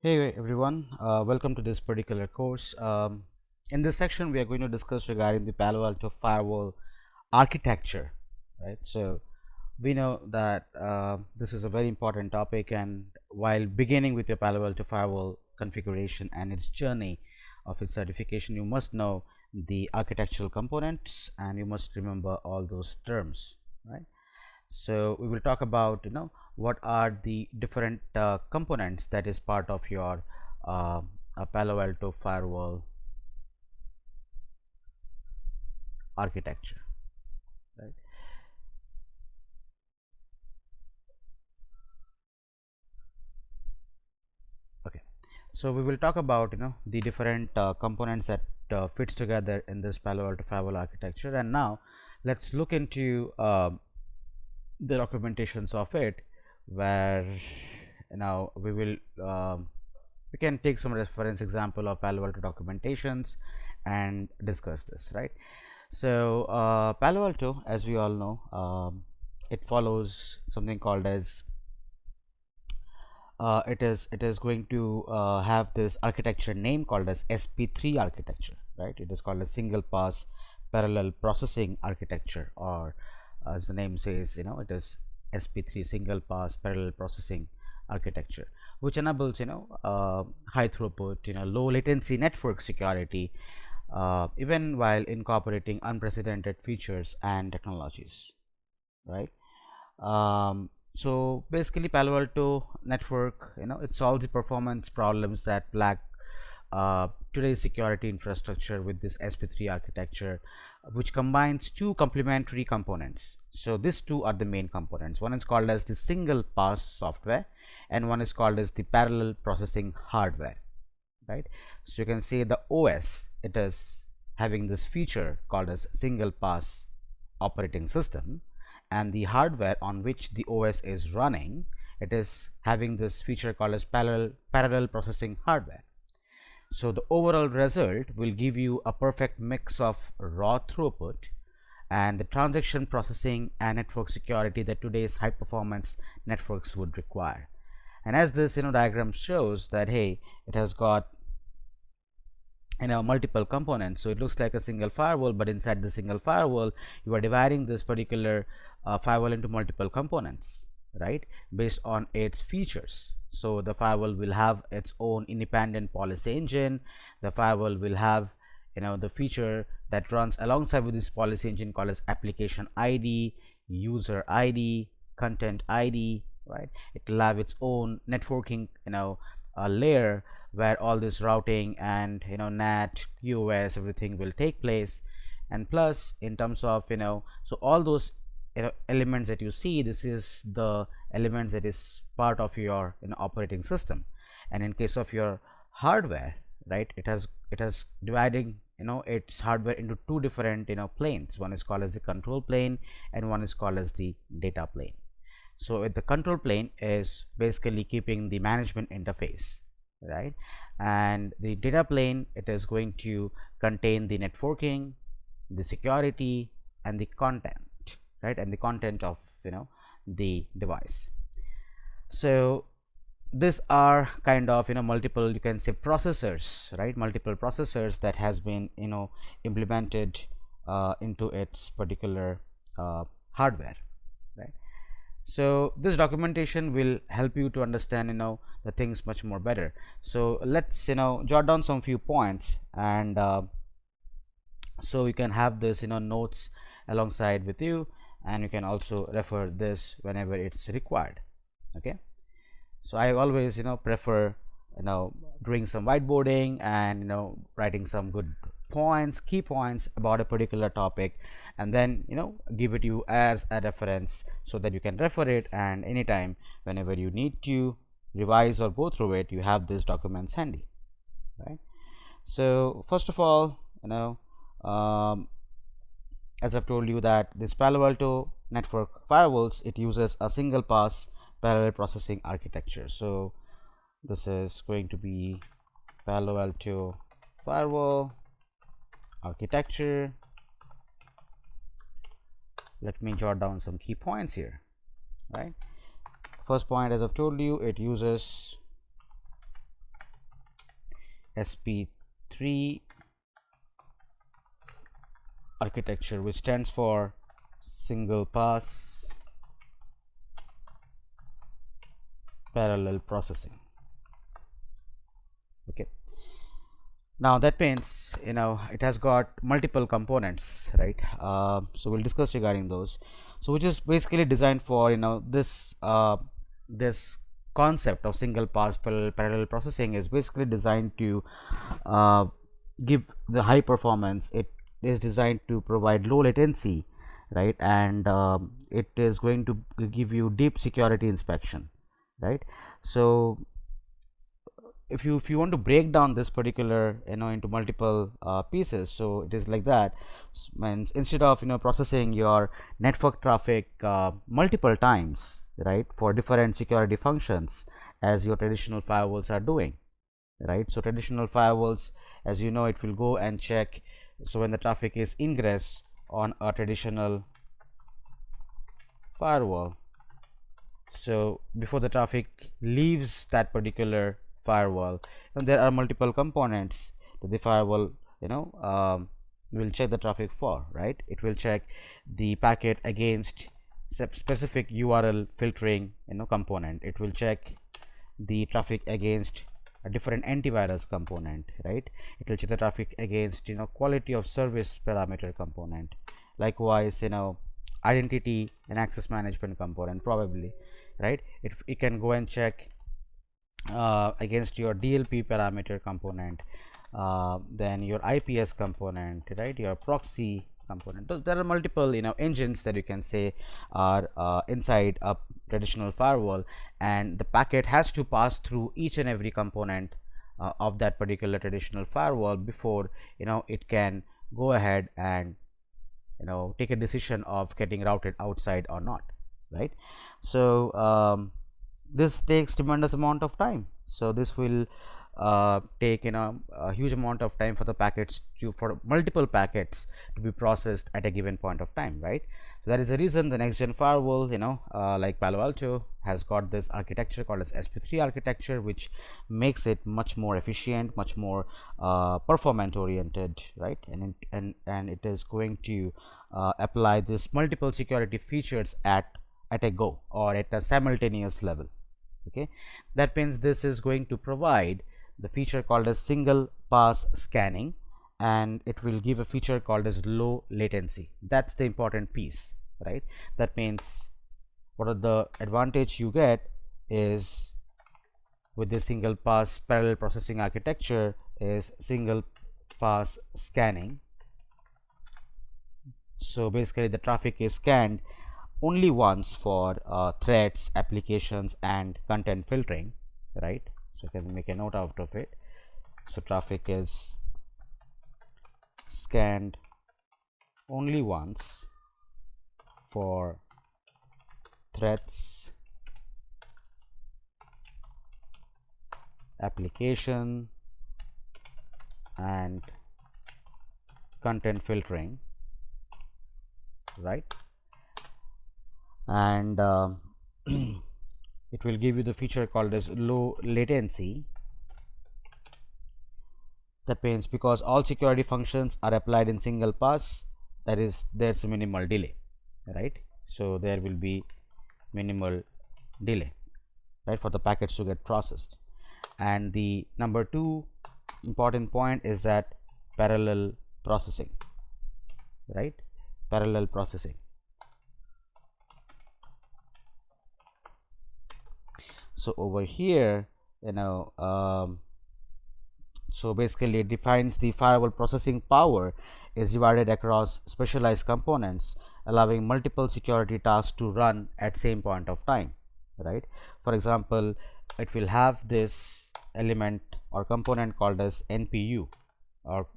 Hey everyone, welcome to this particular course. In this section, we are going to discuss regarding the Palo Alto Firewall architecture, right? So we know that this is a very important topic, and while beginning with your Palo Alto Firewall configuration and its journey of its certification, you must know the architectural components and you must remember all those terms, right? So we will talk about what are the different components that is part of your Palo Alto firewall architecture, right? Okay, so we will talk about the different components that fits together in this Palo Alto firewall architecture. And now let's look into the documentations of it, where now we can take some reference example of Palo Alto documentations and discuss this, right? So Palo Alto, as we all know, it follows something called as it is going to have this architecture name called as SP3 architecture, right? It is called a single pass parallel processing architecture, or as the name says, it is SP3 single pass parallel processing architecture, which enables high throughput, low latency network security, even while incorporating unprecedented features and technologies, right? So basically Palo Alto network, it solves the performance problems that plague today's security infrastructure with this SP3 architecture, which combines two complementary components. So these two are the main components. One is called as the single pass software and one is called as the parallel processing hardware, right? So you can say the OS, it is having this feature called as single pass operating system, and the hardware on which the OS is running, it is having this feature called as parallel processing hardware. So the overall result will give you a perfect mix of raw throughput and the transaction processing and network security that today's high performance networks would require. And as this diagram shows that, hey, it has got multiple components, so it looks like a single firewall, but inside the single firewall you are dividing this particular firewall into multiple components, right, based on its features. So the firewall will have its own independent policy engine. The firewall will have the feature that runs alongside with this policy engine called as application ID, user ID, content ID, right? It will have its own networking layer where all this routing and NAT, QoS, everything will take place. And plus, in terms of so all those elements that you see, this is the elements that is part of your operating system. And in case of your hardware, right, it has dividing its hardware into two different planes. One is called as the control plane and one is called as the data plane. So the control plane is basically keeping the management interface, right, and the data plane, it is going to contain the networking, the security, and the content, right, and the content of the device. So these are kind of multiple, you can say, processors, right, multiple processors that has been implemented into its particular hardware, right? So this documentation will help you to understand the things much more better. So let's jot down some few points, and so you can have this notes alongside with you, and you can also refer this whenever it's required. Okay, so I always prefer doing some whiteboarding and writing some good points, key points about a particular topic, and then give it you as a reference so that you can refer it, and anytime whenever you need to revise or go through it, you have these documents handy, right? So first of all, as I've told you that this Palo Alto network firewalls, it uses a single pass parallel processing architecture. So this is going to be Palo Alto firewall architecture. Let me jot down some key points here, right? First point, as I've told you, it uses SP3 architecture, which stands for single pass parallel processing. Okay, now that means it has got multiple components, right? So we'll discuss regarding those. So which is basically designed for this concept of single pass parallel processing is basically designed to uh, give the high performance. It is designed to provide low latency, right? And it is going to give you deep security inspection, right? So if you want to break down this particular into multiple pieces, so it is like that. Means instead of processing your network traffic multiple times, right, for different security functions as your traditional firewalls are doing, right? So traditional firewalls, as you know, it will go and check. So when the traffic is ingress on a traditional firewall, so before the traffic leaves that particular firewall, and there are multiple components that the firewall will check the traffic for, right? It will check the packet against specific URL filtering component. It will check the traffic against a different antivirus component, right? It will check the traffic against quality of service parameter component. Likewise, identity and access management component, probably, right? It can go and check against your DLP parameter component, then your IPS component, right, your proxy component. So there are multiple engines that you can say are inside a traditional firewall, and the packet has to pass through each and every component of that particular traditional firewall before it can go ahead and take a decision of getting routed outside or not, right? So this takes tremendous amount of time. So this will take a huge amount of time for the packets for multiple packets to be processed at a given point of time, right? So that is the reason the next gen firewall like Palo Alto has got this architecture called as SP3 architecture, which makes it much more efficient, much more performance oriented, right? And it is going to apply this multiple security features at a go or at a simultaneous level. Okay, that means this is going to provide the feature called as single pass scanning, and it will give a feature called as low latency. That's the important piece, right? That means what are the advantage you get is with this single pass parallel processing architecture is single pass scanning. So basically the traffic is scanned only once for threads, applications and content filtering, right? So you can make a note out of it. So traffic is scanned only once for threads, application and content filtering, right? And it will give you the feature called as low latency. That means because all security functions are applied in single pass, that is there's a minimal delay, right? So there will be minimal delay, right, for the packets to get processed. And the number 2 important point is that parallel processing, right? Parallel processing. So over here so basically it defines the firewall processing power is divided across specialized components, allowing multiple security tasks to run at same point of time, right? For example, it will have this element or component called as NPU or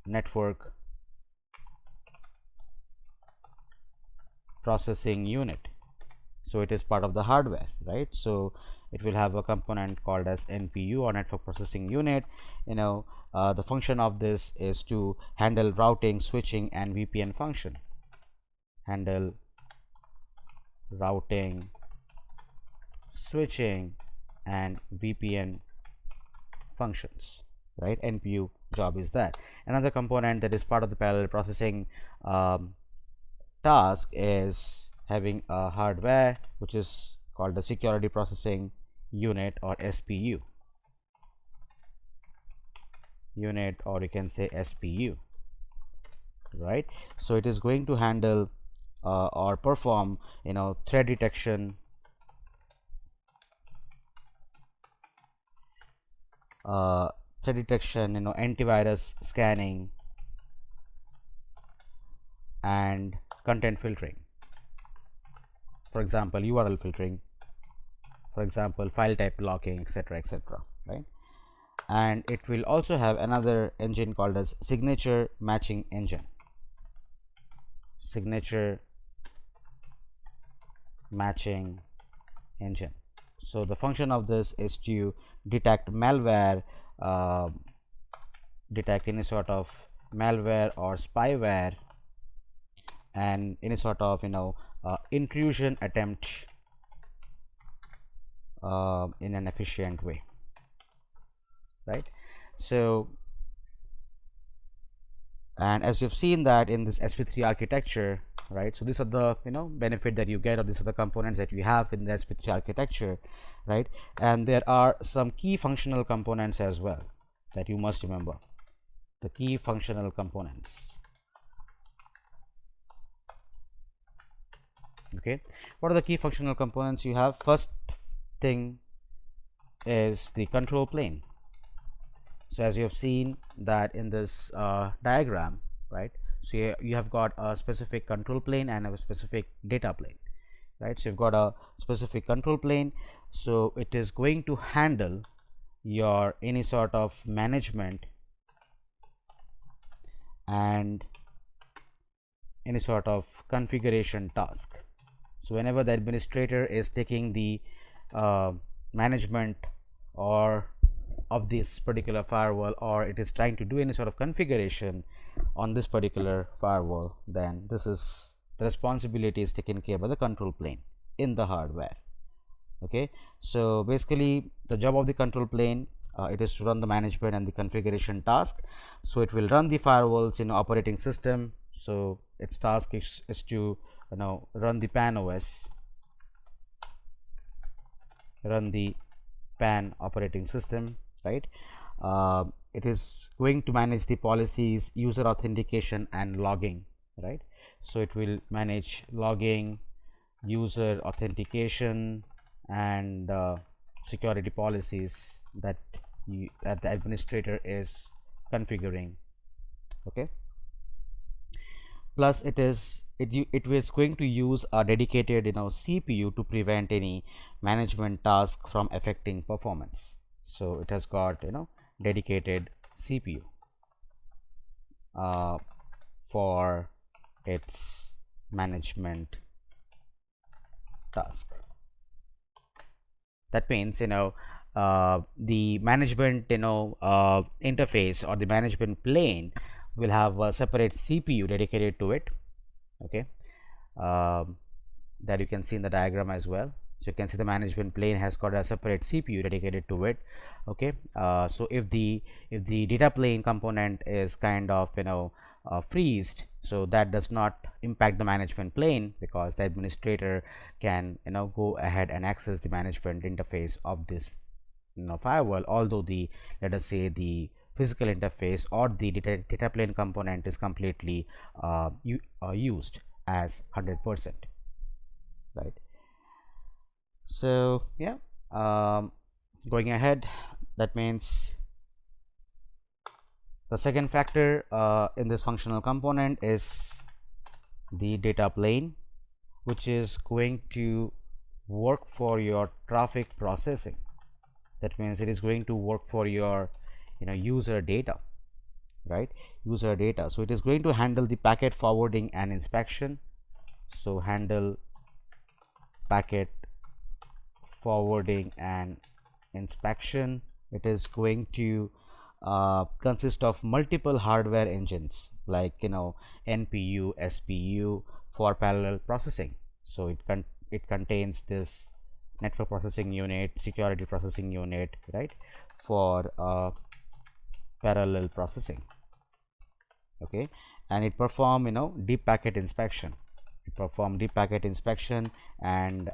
network processing unit. So it is part of the hardware, right? So it will have a component called as NPU or network processing unit. The function of this is to handle routing, switching and VPN function. Handle routing, switching and VPN functions, right? NPU job is that. Another component that is part of the parallel processing task is having a hardware which is called the security processing unit, or SPU unit, or you can say SPU, right? So it is going to handle or perform threat detection, antivirus scanning, and content filtering. For example, URL filtering, for example, file type blocking, etc., etc., right? And it will also have another engine called as signature matching engine. Signature matching engine. So the function of this is to detect malware, detect any sort of malware or spyware, and any sort of intrusion attempt in an efficient way, right? So, and as you've seen that in this SP3 architecture, right? So these are the benefit that you get, or these are the components that we have in the SP3 architecture, right? And there are some key functional components as well that you must remember. The key functional components. Okay, what are the key functional components you have? First thing is the control plane. So as you have seen that in this diagram, right? So you have got a specific control plane and a specific data plane, right? So you've got a specific control plane, so it is going to handle your any sort of management and any sort of configuration task. So whenever the administrator is taking the management or of this particular firewall, or it is trying to do any sort of configuration on this particular firewall, then this is the responsibility is taken care by the control plane in the hardware. Okay, so basically the job of the control plane, it is to run the management and the configuration task. So it will run the firewalls in operating system. So its task is to run the PAN OS, run the PAN operating system, right? It is going to manage the policies, user authentication, and logging, right? So it will manage logging, user authentication, and security policies that the administrator is configuring. Okay, plus it is going to use a dedicated CPU to prevent any management task from affecting performance. So it has got dedicated CPU for its management task. That means the management interface or the management plane will have a separate CPU dedicated to it. Okay, that you can see in the diagram as well. So you can see the management plane has got a separate CPU dedicated to it. Okay, so if the data plane component is kind of freezed, so that does not impact the management plane, because the administrator can go ahead and access the management interface of this firewall, although the, let us say, the physical interface or the data plane component is completely used as 100%, right? So yeah, going ahead, that means the second factor in this functional component is the data plane, which is going to work for your traffic processing. That means it is going to work for your user data, right? User data. So it is going to handle the packet forwarding and inspection. So handle packet forwarding and inspection. It is going to consist of multiple hardware engines like NPU, SPU for parallel processing. So it contains this network processing unit, security processing unit, right, for parallel processing. Okay, and it perform deep packet inspection. It perform deep packet inspection and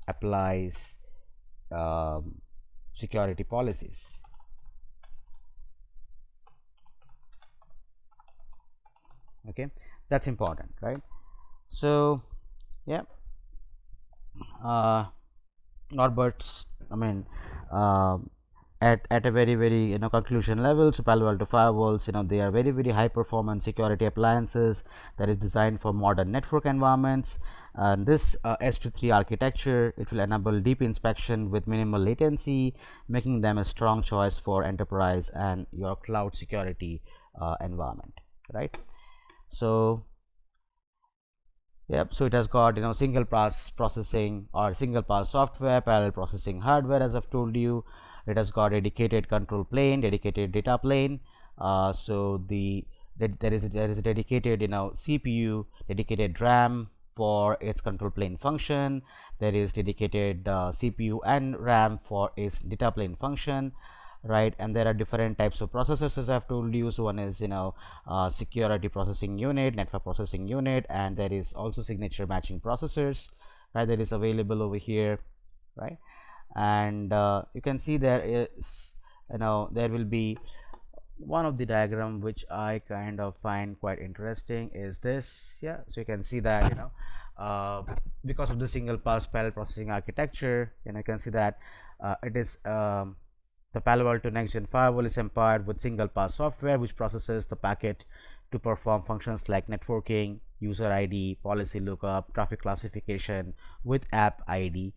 applies security policies. Okay, that's important, right? So yeah, Norbert's, I mean, uh, at a very conclusion level, so Palo Alto firewalls, they are very high performance security appliances that is designed for modern network environments. And this SP3 architecture, it will enable deep inspection with minimal latency, making them a strong choice for enterprise and your cloud security environment, right? So yep, so it has got single pass processing or single pass software, parallel processing hardware, as I've told you. It has got a dedicated control plane, dedicated data plane. So there is a dedicated CPU, dedicated RAM for its control plane function. There is dedicated CPU and RAM for its data plane function, right? And there are different types of processors, as I've told you. So one is security processing unit, network processing unit, and there is also signature matching processors, right? That is available over here, right? And you can see there is there will be one of the diagram which I kind of find quite interesting is this. Yeah, so you can see that because of the single pass parallel processing architecture, you can see that it is the Palo Alto next gen firewall is empowered with single pass software which processes the packet to perform functions like networking, user ID, policy lookup, traffic classification with app ID.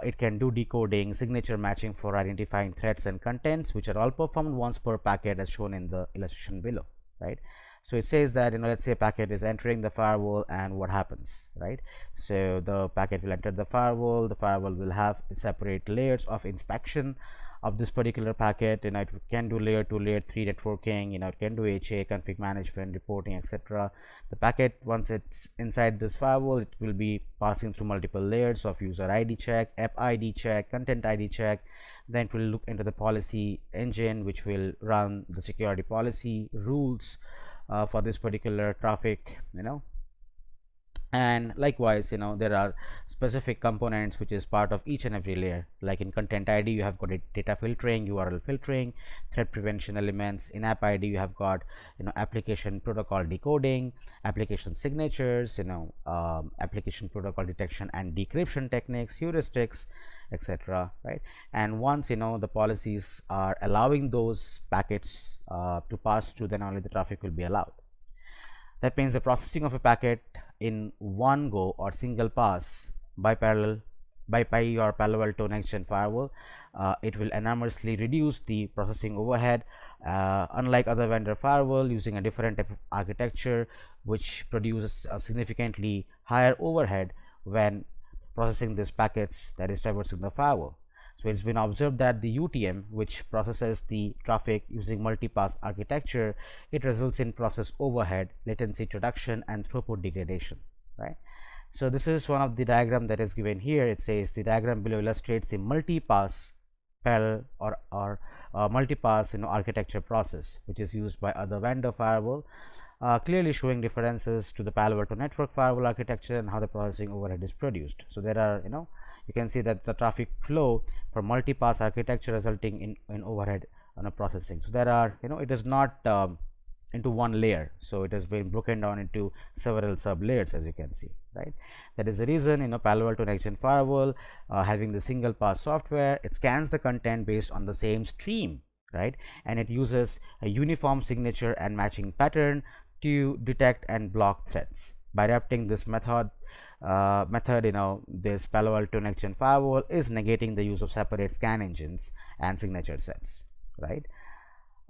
It can do decoding, signature matching for identifying threads and contents, which are all performed once per packet as shown in the illustration below, right? So it says that let's say a packet is entering the firewall, and what happens, right? So the packet will enter the firewall will have separate layers of inspection of this particular packet. It can do layer 2, layer 3 networking, it can do HA, config management, reporting, etc. The packet, once it's inside this firewall, it will be passing through multiple layers of user ID check, app ID check, content ID check. Then it will look into the policy engine, which will run the security policy rules for this particular traffic, and likewise there are specific components which is part of each and every layer. Like in content ID, you have got data filtering, URL filtering, threat prevention elements. In app ID, you have got application protocol decoding, application signatures, application protocol detection and decryption techniques, heuristics, etc., right? And once the policies are allowing those packets to pass through, then only the traffic will be allowed. That means the processing of a packet in one go or single pass by your Palo Alto next gen firewall, it will enormously reduce the processing overhead, unlike other vendor firewall using a different type of architecture which produces a significantly higher overhead when processing these packets that is traversing the firewall. So it's been observed that the UTM, which processes the traffic using multi-pass architecture, it results in process overhead, latency reduction, and throughput degradation, right? So this is one of the diagram that is given here. It says the diagram below illustrates the multi-pass parallel or multi-pass architecture process, which is used by other vendor firewall, clearly showing differences to the Palo Alto network firewall architecture and how the processing overhead is produced. So there are you can see that the traffic flow for multi-pass architecture resulting in overhead processing. So there are it is not into one layer, so it has been broken down into several sub layers, as you can see, right? That is the reason Palo Alto next gen firewall having the single pass software, it scans the content based on the same stream, right? And it uses a uniform signature and matching pattern to detect and block threats. By adapting this method, this Palo Alto next gen firewall is negating the use of separate scan engines and signature sets, right?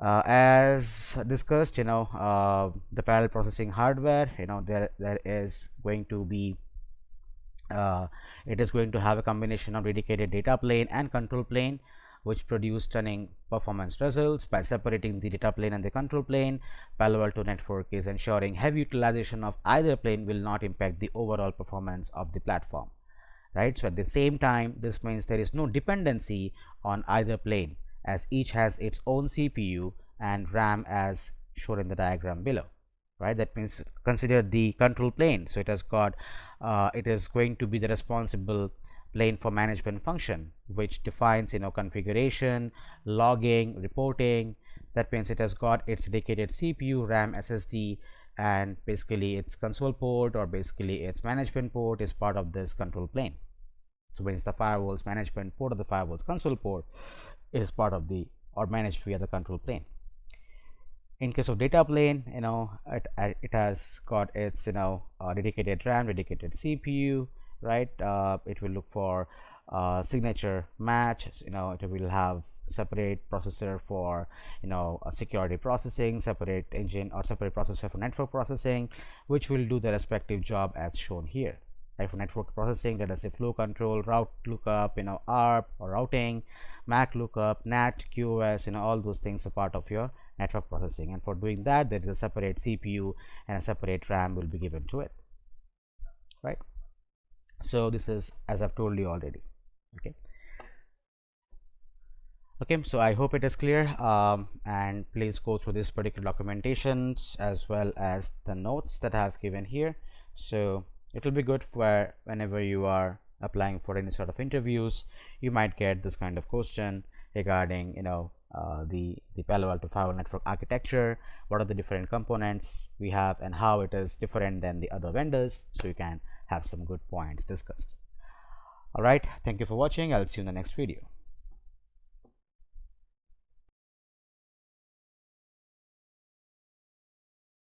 As discussed, the parallel processing hardware, there is going to be it is going to have a combination of dedicated data plane and control plane, which produce stunning performance results. By separating the data plane and the control plane, Palo Alto network is ensuring heavy utilization of either plane will not impact the overall performance of the platform, right? So at the same time, this means there is no dependency on either plane, as each has its own CPU and RAM as shown in the diagram below, right? That means consider the control plane. So it has got it is going to be the responsible plane for management function, which defines configuration, logging, reporting. That means it has got its dedicated CPU, RAM, SSD, and basically its console port or basically its management port is part of this control plane. So when it's the firewall's management port or the firewall's console port is part of the or managed via the control plane. In case of data plane, it has got its dedicated RAM, dedicated CPU, right? It will look for signature match. It will have separate processor for security processing, separate engine or separate processor for network processing, which will do the respective job as shown here. Right, for network processing, let us say flow control, route lookup, ARP or routing, MAC lookup, NAT, QoS, all those things are part of your network processing. And for doing that, there is a separate CPU and a separate RAM will be given to it, right? So this is as I've told you already. Okay, so I hope it is clear, and please go through this particular documentations as well as the notes that I have given here. So it will be good for whenever you are applying for any sort of interviews, you might get this kind of question regarding the Palo Alto Firewall network architecture, what are the different components we have and how it is different than the other vendors, so you can have some good points discussed. All right, thank you for watching. I'll see you in the next video.